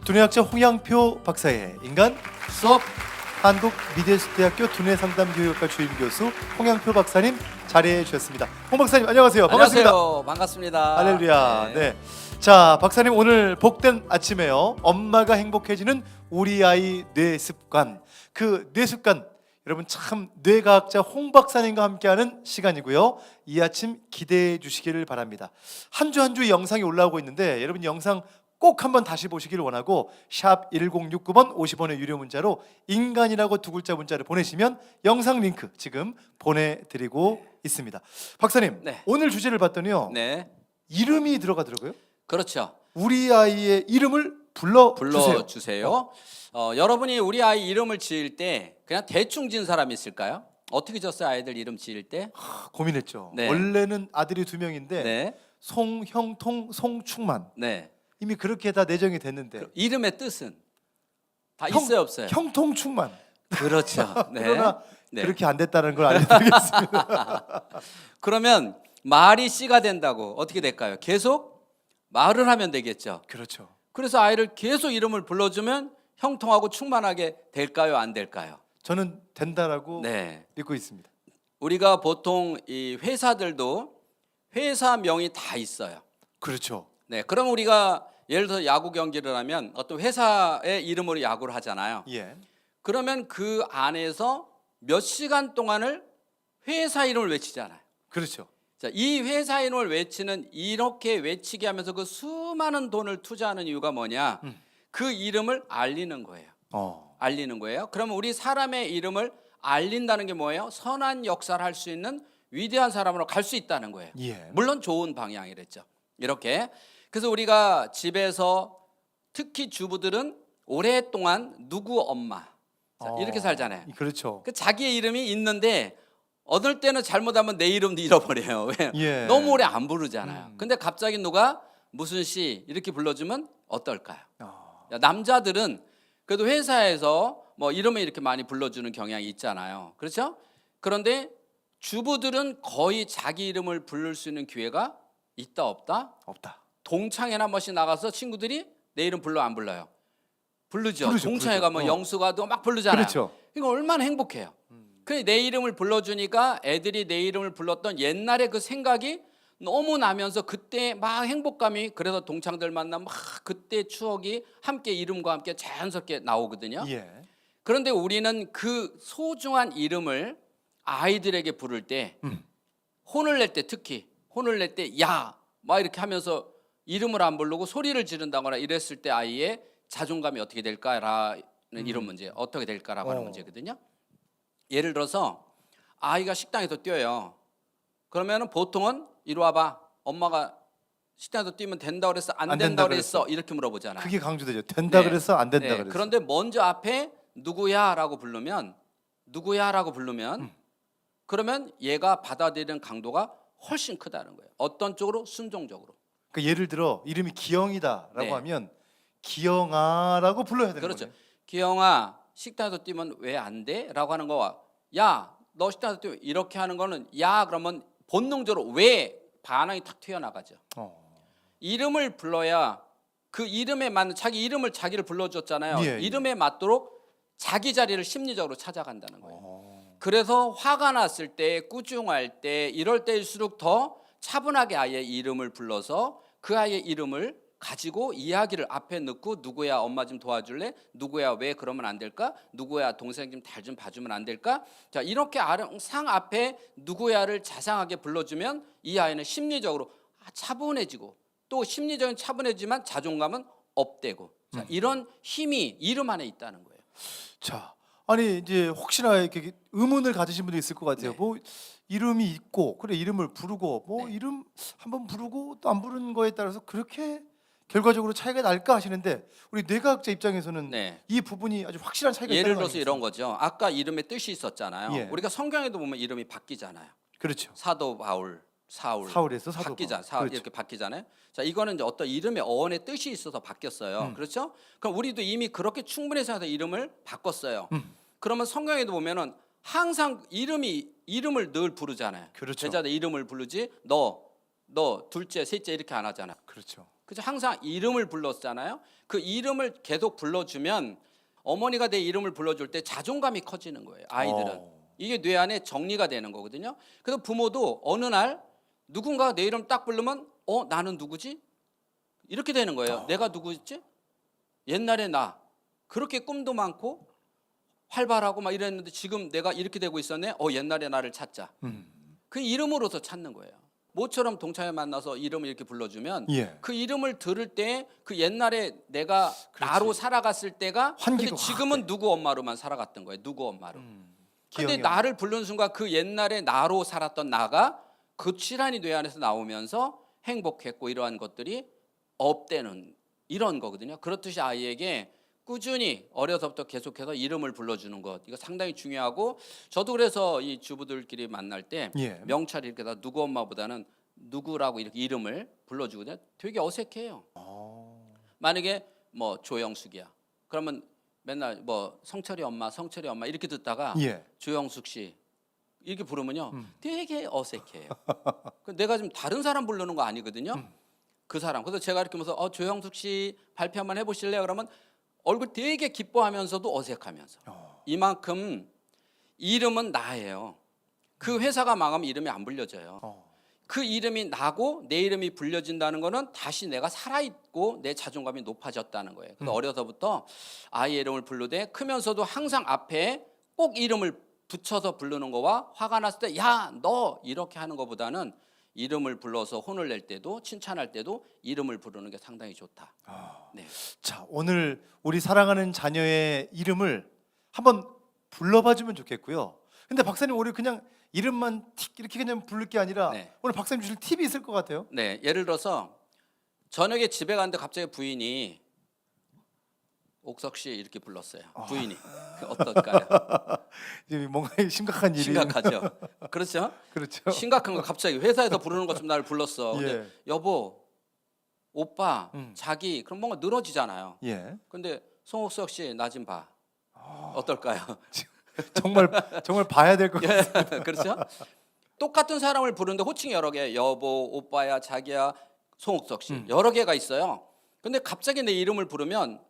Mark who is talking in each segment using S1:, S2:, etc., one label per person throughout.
S1: 두뇌학자 홍양표 박사의 인간
S2: 수업.
S1: 한국미대대학교 두뇌상담교육과 주임교수 홍양표 박사님 자리해 주셨습니다. 홍 박사님 안녕하세요. 반갑습니다.
S2: 안녕하세요. 반갑습니다.
S1: 할렐루야. 네. 자, 박사님 오늘 복된 아침에요. 엄마가 행복해지는 우리 아이 뇌습관. 그 뇌습관 여러분 참 뇌과학자 홍 박사님과 함께하는 시간이고요. 이 아침 기대해 주시기를 바랍니다. 한 주 한 주 영상이 올라오고 있는데 여러분 영상 꼭 한번 다시 보시기를 원하고 샵 1069번 50원의 유료 문자로 인간이라고 두 글자 문자를 보내시면 영상 링크 지금 보내드리고 있습니다. 박사님
S2: 네.
S1: 오늘 주제를 봤더니요.
S2: 네.
S1: 이름이 들어가더라고요.
S2: 그렇죠.
S1: 우리 아이의 이름을 불러주세요.
S2: 불러주세요. 여러분이 우리 아이 이름을 지을 때 그냥 대충 지은 사람이 있을까요? 어떻게 지었어요? 아이들 이름 지을 때?
S1: 고민했죠.
S2: 네.
S1: 원래는 아들이 2명인데
S2: 네.
S1: 송형통, 송충만
S2: 네.
S1: 이미 그렇게 다 내정이 됐는데
S2: 이름의 뜻은 다 있어요, 없어요?
S1: 형통충만.
S2: 그렇죠. 네.
S1: 그러나
S2: 네.
S1: 그렇게 안 됐다는 걸 알려드리겠습니다.
S2: 그러면 말이 씨가 된다고 어떻게 될까요? 계속 말을 하면 되겠죠.
S1: 그렇죠.
S2: 그래서 아이를 계속 이름을 불러주면 형통하고 충만하게 될까요? 안 될까요?
S1: 저는 된다라고
S2: 네.
S1: 믿고 있습니다.
S2: 우리가 보통 이 회사들도 회사명이 다 있어요.
S1: 그렇죠.
S2: 네, 그럼 우리가 예를 들어서 야구 경기를 하면 어떤 회사의 이름으로 야구를 하잖아요.
S1: 예.
S2: 그러면 그 안에서 몇 시간 동안을 회사 이름을 외치잖아요.
S1: 그렇죠.
S2: 자, 이 회사 이름을 외치는 이렇게 외치게 하면서 그 수많은 돈을 투자하는 이유가 뭐냐? 그 이름을 알리는 거예요. 알리는 거예요. 그러면 우리 사람의 이름을 알린다는 게 뭐예요? 선한 역사를 할 수 있는 위대한 사람으로 갈 수 있다는 거예요.
S1: 예.
S2: 물론 좋은 방향이랬죠. 이렇게. 그래서 우리가 집에서 특히 주부들은 오랫동안 누구 엄마 자, 이렇게 살잖아요.
S1: 그렇죠.
S2: 그 자기의 이름이 있는데 어떨 때는 잘못하면 내 이름도 잃어버려요. 왜?
S1: 예.
S2: 너무 오래 안 부르잖아요. 근데 갑자기 누가 무슨 씨 이렇게 불러주면 어떨까요? 야, 남자들은 그래도 회사에서 뭐 이름을 이렇게 많이 불러주는 경향이 있잖아요. 그렇죠? 그런데 주부들은 거의 자기 이름을 부를 수 있는 기회가 있다 없다?
S1: 없다.
S2: 동창회나 한 번씩 나가서 친구들이 내 이름 불러 안 불러요? 부르죠. 동창회
S1: 부르죠.
S2: 가면 영수가도 막 부르잖아요.
S1: 그렇죠.
S2: 이거 얼마나 행복해요. 그래 내 이름을 불러주니까 애들이 내 이름을 불렀던 옛날의 그 생각이 너무 나면서 그때 막 행복감이 그래서 동창들 만나면 막 그때 추억이 함께 이름과 함께 자연스럽게 나오거든요.
S1: 예.
S2: 그런데 우리는 그 소중한 이름을 아이들에게 부를 때 혼을 낼 때 특히 혼을 낼 때 야 막 이렇게 하면서 이름을 안 부르고 소리를 지른다거나 이랬을 때 아이의 자존감이 어떻게 될까라는 이런 문제 어떻게 될까라고 하는 문제거든요. 예를 들어서 아이가 식당에서 뛰어요. 그러면은 보통은 이리 와봐 엄마가 식당에서 뛰면 된다 그랬어 안 된다 그랬어 이렇게 물어보잖아요.
S1: 그게 강조되죠. 된다
S2: 네.
S1: 그랬어 안 된다
S2: 네.
S1: 그랬어.
S2: 그런데 먼저 앞에 누구야라고 부르면 그러면 얘가 받아들이는 강도가 훨씬 크다는 거예요. 어떤 쪽으로? 순종적으로.
S1: 그러니까 예를 들어 이름이 기영이다라고
S2: 네.
S1: 하면 기영아라고 불러야 되는
S2: 그렇죠.
S1: 거예요.
S2: 기영아 식당에서 뛰면 왜 안 돼? 라고 하는 거와 야 너 식당에서 뛰면 이렇게 하는 거는 야 그러면 본능적으로 왜 반응이 탁 튀어나가죠. 이름을 불러야 그 이름에 맞는 자기 이름을 자기를 불러줬잖아요.
S1: 예, 예.
S2: 이름에 맞도록 자기 자리를 심리적으로 찾아간다는 거예요. 그래서 화가 났을 때 꾸중할 때 이럴 때일수록 더 차분하게 아이의 이름을 불러서 그 아이의 이름을 가지고 이야기를 앞에 넣고 누구야 엄마 좀 도와줄래? 누구야 왜 그러면 안 될까? 누구야 동생 좀 달 좀 봐주면 안 될까? 자 이렇게 상 앞에 누구야를 자상하게 불러주면 이 아이는 심리적으로 차분해지고 또 심리적인 차분해지만 자존감은 업되고 자, 이런 힘이 이름 안에 있다는 거예요.
S1: 자, 아니 이제 혹시나 이렇게 의문을 가지신 분도 있을 것 같아요.
S2: 네.
S1: 뭐 이름이 있고 그래 이름을 부르고 뭐
S2: 네.
S1: 이름 한번 부르고 또 안 부르는 거에 따라서 그렇게 결과적으로 차이가 날까 하시는데 우리 뇌과학자 입장에서는
S2: 네.
S1: 이 부분이 아주 확실한 차이가
S2: 예를
S1: 있다는 거
S2: 들어서 이런 거죠. 아까 이름에 뜻이 있었잖아요.
S1: 예.
S2: 우리가 성경에도 보면 이름이 바뀌잖아요.
S1: 그렇죠.
S2: 사도 바울, 사울,
S1: 사울에서 사도
S2: 바뀌잖아요.
S1: 바울. 그렇죠.
S2: 이렇게 바뀌잖아요. 자, 이거는 이제 어떤 이름의 어원의 뜻이 있어서 바뀌었어요. 그렇죠? 그럼 우리도 이미 그렇게 충분히 생각해서 이름을 바꿨어요. 그러면 성경에도 보면은 항상 이름을 늘 부르잖아요.
S1: 그렇죠.
S2: 제자들 이름을 부르지 너 둘째, 셋째 이렇게 안 하잖아.
S1: 그렇죠.
S2: 그죠? 항상 이름을 불렀잖아요. 그 이름을 계속 불러주면 어머니가 내 이름을 불러줄 때 자존감이 커지는 거예요. 아이들은 이게 뇌 안에 정리가 되는 거거든요. 그래서 부모도 어느 날 누군가 내 이름 딱 부르면 나는 누구지? 이렇게 되는 거예요. 내가 누구지? 옛날에 나 그렇게 꿈도 많고 활발하고 막 이랬는데 지금 내가 이렇게 되고 있었네. 옛날에 나를 찾자. 그 이름으로서 찾는 거예요. 모처럼 동창회 만나서 이름을 이렇게 불러주면
S1: 예.
S2: 그 이름을 들을 때 그 옛날에 내가 나로 살아갔을 때가 근데
S1: 환기가
S2: 지금은 누구 엄마로만 살아갔던 거예요. 누구 엄마로. 근데
S1: 기억이
S2: 나를 부르는 순간 그 옛날에 나로 살았던 나가 고스란히 뇌 안에서 나오면서 행복했고 이러한 것들이 업되는 이런 거거든요. 그렇듯이 아이에게 꾸준히 어려서부터 계속해서 이름을 불러주는 것 이거 상당히 중요하고 저도 그래서 이 주부들끼리 만날 때
S1: 예.
S2: 명찰 이렇게 다 누구 엄마보다는 누구라고 이렇게 이름을 불러주거든요. 되게 어색해요. 만약에 뭐 조영숙이야. 그러면 맨날 뭐 성철이 엄마 이렇게 듣다가
S1: 예.
S2: 조영숙 씨 이렇게 부르면요 되게 어색해요. 내가 지금 다른 사람 부르는 거 아니거든요. 그 사람. 그래서 제가 이렇게 하면서 조영숙 씨 발표 한번 해보실래요? 그러면 얼굴 되게 기뻐하면서도 어색하면서 이만큼 이름은 나예요. 그 회사가 망하면 이름이 안 불려져요. 그 이름이 나고 내 이름이 불려진다는 거는 다시 내가 살아있고 내 자존감이 높아졌다는 거예요. 그래서 어려서부터 아이의 이름을 부르되 크면서도 항상 앞에 꼭 이름을 붙여서 부르는 거와 화가 났을 때 야 너 이렇게 하는 것보다는 이름을 불러서 혼을 낼 때도 칭찬할 때도 이름을 부르는 게 상당히 좋다. 네.
S1: 자, 오늘 우리 사랑하는 자녀의 이름을 한번 불러봐주면 좋겠고요. 근데 박사님 오늘 그냥 이름만 틱 이렇게 그냥 부를 게 아니라
S2: 네.
S1: 오늘 박사님 주실 팁이 있을 것 같아요.
S2: 네, 예를 들어서 저녁에 집에 갔는데 갑자기 부인이 옥석 씨 이렇게 불렀어요. 부인이 어떨까요?
S1: 지금 뭔가 심각한 일이
S2: 심각하죠. 그렇죠?
S1: 그렇죠.
S2: 심각한 거 갑자기 회사에서 부르는 것처럼 나를 불렀어. 근데
S1: 예.
S2: 여보, 오빠, 자기 그럼 뭔가 늘어지잖아요.
S1: 예.
S2: 근데 송옥석 씨 나 좀 봐. 어떨까요?
S1: 정말 봐야 될 것 같아요.
S2: 예, 그렇죠? 똑같은 사람을 부르는데 호칭이 여러 개. 여보, 오빠야, 자기야, 송옥석 씨 여러 개가 있어요. 근데 갑자기 내 이름을 부르면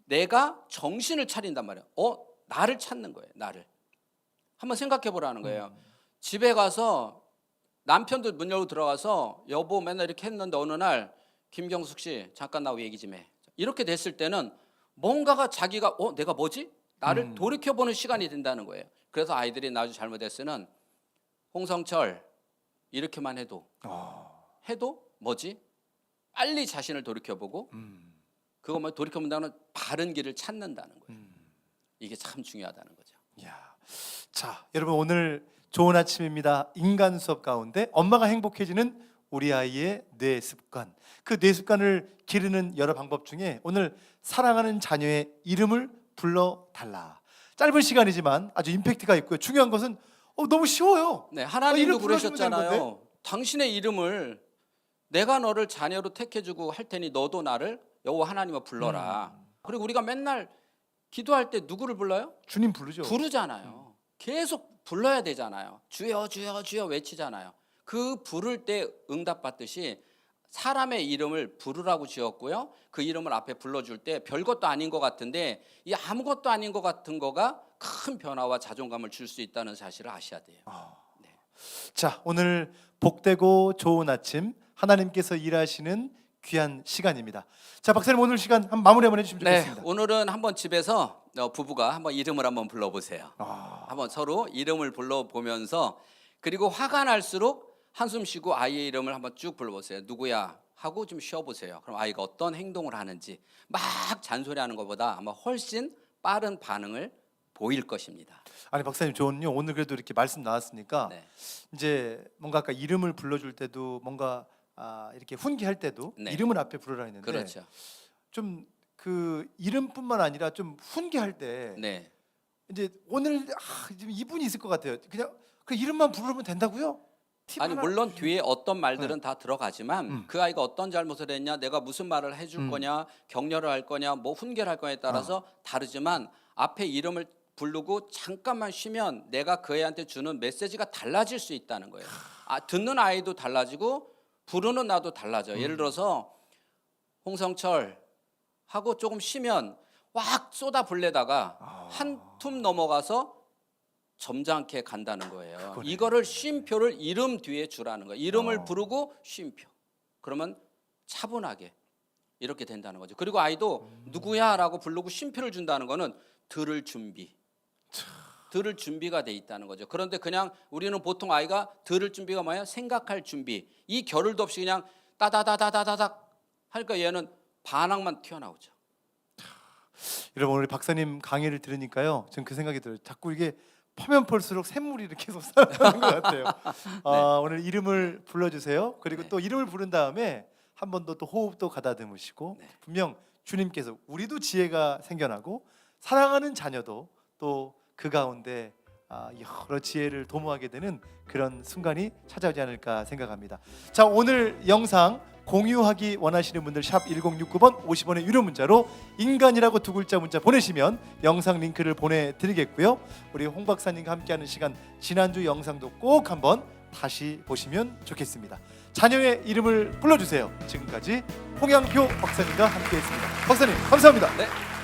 S2: 내가 정신을 차린단 말이에요. 나를 찾는 거예요. 나를. 한번 생각해 보라는 거예요. 집에 가서 남편도 문 열고 들어가서 여보 맨날 이렇게 했는데 어느 날 김경숙 씨 잠깐 나하고 얘기 좀 해. 이렇게 됐을 때는 뭔가가 자기가 내가 뭐지? 나를 돌이켜보는 시간이 된다는 거예요. 그래서 아이들이 나중에 잘못했으면 홍성철 이렇게만 해도 뭐지? 빨리 자신을 돌이켜보고 그것만 돌이켜본다는 바른 길을 찾는다는 거예요. 이게 참 중요하다는 거죠.
S1: 야. 자, 여러분 오늘 좋은 아침입니다. 인간 수업 가운데 엄마가 행복해지는 우리 아이의 뇌 습관. 그 뇌 습관을 기르는 여러 방법 중에 오늘 사랑하는 자녀의 이름을 불러 달라. 짧은 시간이지만 아주 임팩트가 있고요. 중요한 것은 너무 쉬워요.
S2: 네,
S1: 이름
S2: 하나님도
S1: 불러주면 되는
S2: 그러셨잖아요. 당신의 이름을 내가 너를 자녀로 택해주고 할 테니 너도 나를 여호와 하나님을 불러라. 그리고 우리가 맨날 기도할 때 누구를 불러요?
S1: 주님 부르죠.
S2: 부르잖아요. 계속 불러야 되잖아요. 주여 주여 주여 외치잖아요. 그 부를 때 응답받듯이 사람의 이름을 부르라고 지었고요. 그 이름을 앞에 불러줄 때 별것도 아닌 것 같은데 이 아무것도 아닌 것 같은 거가 큰 변화와 자존감을 줄 수 있다는 사실을 아셔야 돼요. 네.
S1: 자, 오늘 복되고 좋은 아침 하나님께서 일하시는 귀한 시간입니다. 자, 박사님 오늘 시간 한번 마무리 한번 해주시면
S2: 네,
S1: 좋겠습니다.
S2: 오늘은 한번 집에서 부부가 한번 이름을 한번 불러보세요. 한번 서로 이름을 불러보면서 그리고 화가 날수록 한숨 쉬고 아이의 이름을 한번 쭉 불러보세요. 누구야? 하고 좀 쉬어보세요. 그럼 아이가 어떤 행동을 하는지 막 잔소리하는 것보다 아마 훨씬 빠른 반응을 보일 것입니다.
S1: 아니 박사님 저는요 오늘 그래도 이렇게 말씀 나왔으니까
S2: 네.
S1: 이제 뭔가 아까 이름을 불러줄 때도 뭔가 이렇게 훈계할 때도
S2: 네.
S1: 이름을 앞에 부르라 했는데
S2: 그렇죠.
S1: 좀 그 이름뿐만 아니라 좀 훈계할 때
S2: 네.
S1: 이제 오늘 지금 이분이 있을 것 같아요. 그냥 그 이름만 부르면 된다고요? 팁
S2: 아니
S1: 하나
S2: 물론
S1: 주시-
S2: 뒤에 어떤 말들은 다 들어가지만 그 아이가 어떤 잘못을 했냐, 내가 무슨 말을 해줄 거냐, 격려를 할 거냐, 뭐 훈계를 할 거냐에 따라서 다르지만 앞에 이름을 부르고 잠깐만 쉬면 내가 그 애한테 주는 메시지가 달라질 수 있다는 거예요. 듣는 아이도 달라지고 부르는 나도 달라져요. 예를 들어서 홍성철 하고 조금 쉬면 확 쏟아 불래다가 한 tum 넘어가서 점잖게 간다는 거예요.
S1: 그거네.
S2: 이거를 쉼표를 이름 뒤에 주라는 거예요. 이름을
S1: 어.
S2: 부르고 쉼표. 그러면 차분하게 이렇게 된다는 거죠. 그리고 아이도 누구야라고 부르고 쉼표를 준다는 거는 들을 준비. 들을 준비가 돼 있다는 거죠. 그런데 그냥 우리는 보통 아이가 들을 준비가 뭐야? 생각할 준비. 이 겨를도 없이 그냥 따다다다다다닥 하니까 얘는 반항만 튀어나오죠.
S1: 여러분 우리 박사님 강의를 들으니까요. 저는 그 생각이 들어요. 자꾸 이게 파면 볼수록 샘물이 이렇게 계속 살아나는 것 같아요. 오늘 이름을 불러주세요. 그리고
S2: 네.
S1: 또 이름을 부른 다음에 한 번 더 또 호흡도 가다듬으시고
S2: 네.
S1: 분명 주님께서 우리도 지혜가 생겨나고 사랑하는 자녀도 또 그 가운데 여러 지혜를 도모하게 되는 그런 순간이 찾아오지 않을까 생각합니다. 자, 오늘 영상 공유하기 원하시는 분들 샵 1069번 50원의 유료 문자로 인간이라고 두 글자 문자 보내시면 영상 링크를 보내드리겠고요. 우리 홍 박사님과 함께하는 시간 지난주 영상도 꼭 한번 다시 보시면 좋겠습니다. 자녀의 이름을 불러주세요. 지금까지 홍양표 박사님과 함께했습니다. 박사님 감사합니다.
S2: 네.